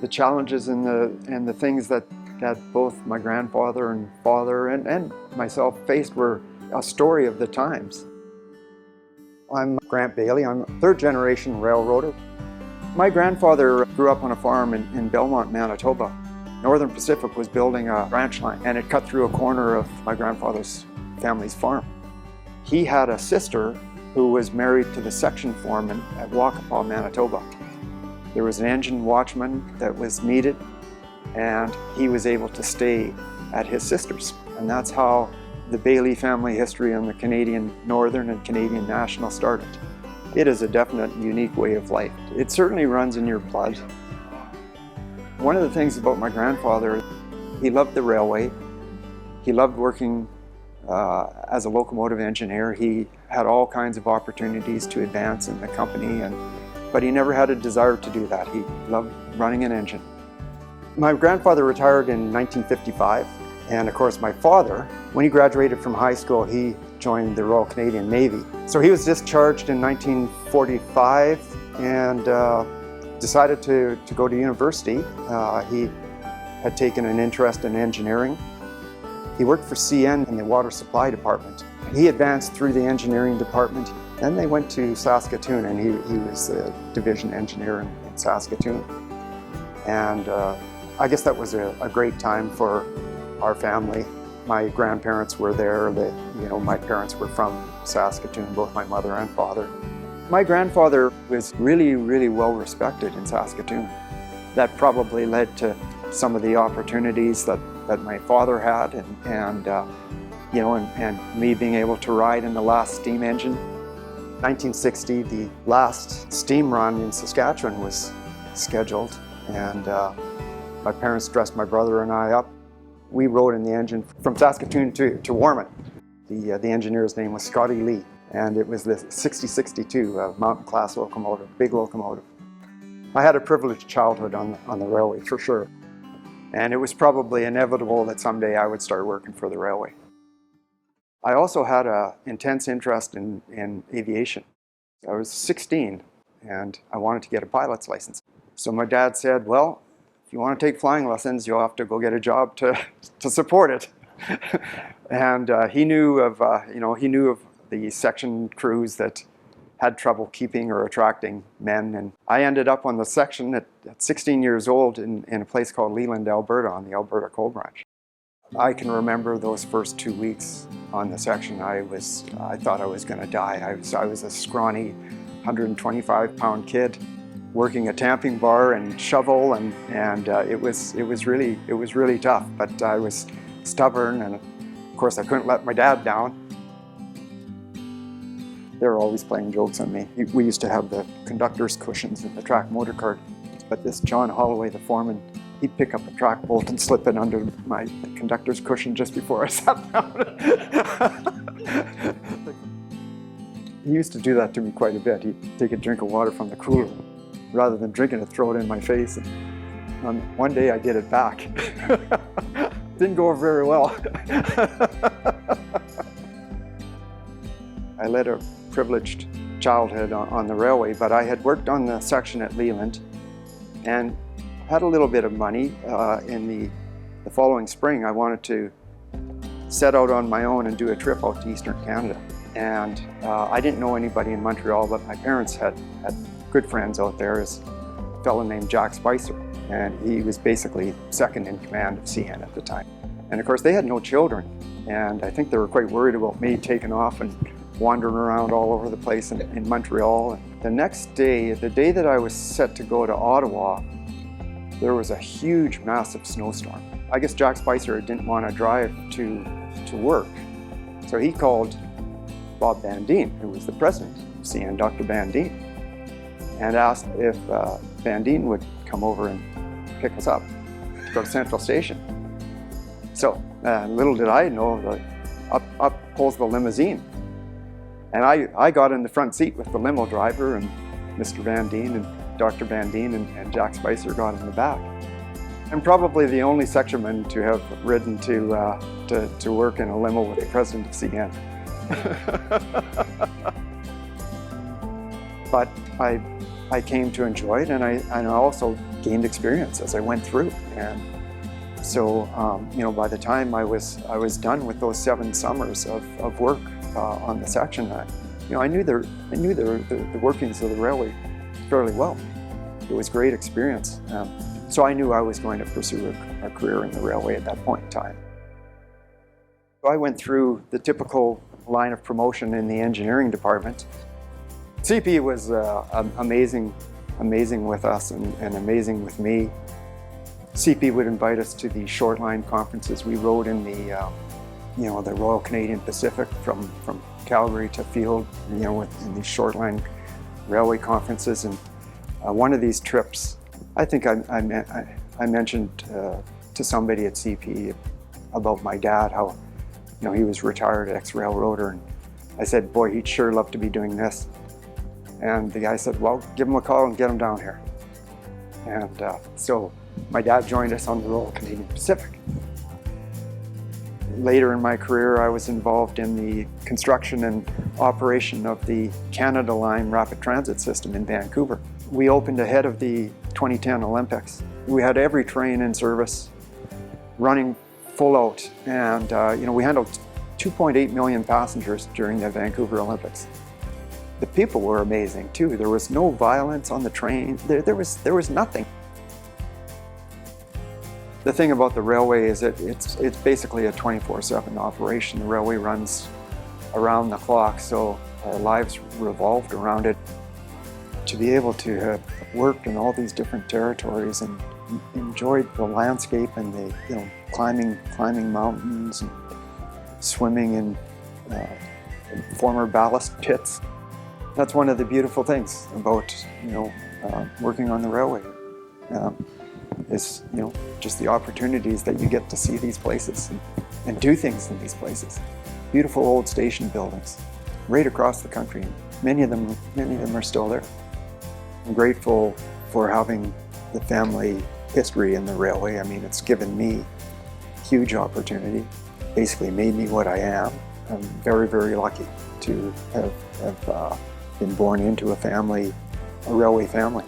the challenges and the things that both my grandfather and father and myself faced were a story of the times. I'm Grant Bailey. I'm a third-generation railroader. My grandfather grew up on a farm in Belmont, Manitoba. Northern Pacific was building a branch line, and it cut through a corner of my grandfather's family's farm. He had a sister who was married to the section foreman at Waakapaw, Manitoba. There was an engine watchman that was needed, and he was able to stay at his sister's. And that's how the Bailey family history on the Canadian Northern and Canadian National started. It is a definite unique way of life. It certainly runs in your blood. One of the things about my grandfather, he loved the railway. He loved working as a locomotive engineer. He had all kinds of opportunities to advance in the company, but he never had a desire to do that. He loved running an engine. My grandfather retired in 1955, and of course my father, when he graduated from high school, he joined the Royal Canadian Navy. So he was discharged in 1945 and decided to go to university. He had taken an interest in engineering. He worked for CN in the water supply department. He advanced through the engineering department. Then they went to Saskatoon, and he was a division engineer in Saskatoon. And I guess that was a great time for our family. My grandparents were there. My parents were from Saskatoon, both my mother and father. My grandfather was really, really well respected in Saskatoon. That probably led to some of the opportunities that my father had, and me being able to ride in the last steam engine. 1960, the last steam run in Saskatchewan was scheduled, and my parents dressed my brother and I up. We rode in the engine from Saskatoon to Warman. The engineer's name was Scotty Lee, and it was the 6062 mountain class locomotive, big locomotive. I had a privileged childhood on the railway for sure, and it was probably inevitable that someday I would start working for the railway. I also had an intense interest in aviation. I was 16 and I wanted to get a pilot's license. So my dad said, well, if you want to take flying lessons, you'll have to go get a job to support it. And he knew of the section crews that had trouble keeping or attracting men. And I ended up on the section at 16 years old in a place called Leland, Alberta, on the Alberta Coal Branch. I can remember those first 2 weeks on the section. I thought I was going to die. I was a scrawny 125-pound kid working a tamping bar and shovel, and it was really tough. But I was stubborn, and of course I couldn't let my dad down. They were always playing jokes on me. We used to have the conductor's cushions in the track motor car, but this John Holloway, the foreman, he'd pick up a track bolt and slip it under my conductor's cushion just before I sat down. He used to do that to me quite a bit. He'd take a drink of water from the cooler. Rather than drinking it, throw it in my face. And one day I did it back. Didn't go over very well. I led a privileged childhood on the railway, but I had worked on the section at Leland and had a little bit of money. In the following spring, I wanted to set out on my own and do a trip out to Eastern Canada. And I didn't know anybody in Montreal, but my parents had good friends out there. Is a fellow named Jack Spicer, and he was basically second in command of CN at the time. And of course they had no children, and I think they were quite worried about me taking off and wandering around all over the place in Montreal. And the next day, the day that I was set to go to Ottawa, there was a huge, massive snowstorm. I guess Jack Spicer didn't want to drive to work, so he called Bob Bandine, who was the president of CN, Dr. Bandine, and asked if Bandine would come over and pick us up to go to Central Station. So little did I know, up pulls the limousine. And I got in the front seat with the limo driver, and Mr. Bandine and Dr. Bandine and Jack Spicer got in the back. I'm probably the only sectionman to have ridden to work in a limo with the president of CN. But I came to enjoy it, and I also gained experience as I went through. And so, by the time I was done with those 7 summers of work on the section, I knew the workings of the railway fairly well. It was great experience. So I knew I was going to pursue a career in the railway at that point in time. So I went through the typical line of promotion in the engineering department. CP was amazing with us and amazing with me. CP would invite us to the short line conferences. We rode in the Royal Canadian Pacific from Calgary to Field, in these short line railway conferences. And one of these trips, I think I mentioned to somebody at CP about my dad, how he was retired ex-railroader, and I said, boy, he'd sure love to be doing this. And the guy said, well, give him a call and get him down here. And so my dad joined us on the Royal Canadian Pacific. Later in my career, I was involved in the construction and operation of the Canada Line rapid transit system in Vancouver. We opened ahead of the 2010 Olympics. We had every train in service, running full out, and we handled 2.8 million passengers during the Vancouver Olympics. The people were amazing too. There was no violence on the train. There was nothing. The thing about the railway is it's basically a 24/7 operation. The railway runs around the clock, so our lives revolved around it. To be able to have worked in all these different territories and enjoyed the landscape and the climbing mountains and swimming in former ballast pits. That's one of the beautiful things about working on the railway. Is just the opportunities that you get to see these places and do things in these places. Beautiful old station buildings right across the country. Many of them are still there. I'm grateful for having the family history in the railway. I mean, it's given me huge opportunity, basically made me what I am. I'm very, very lucky to have been born into a railway family.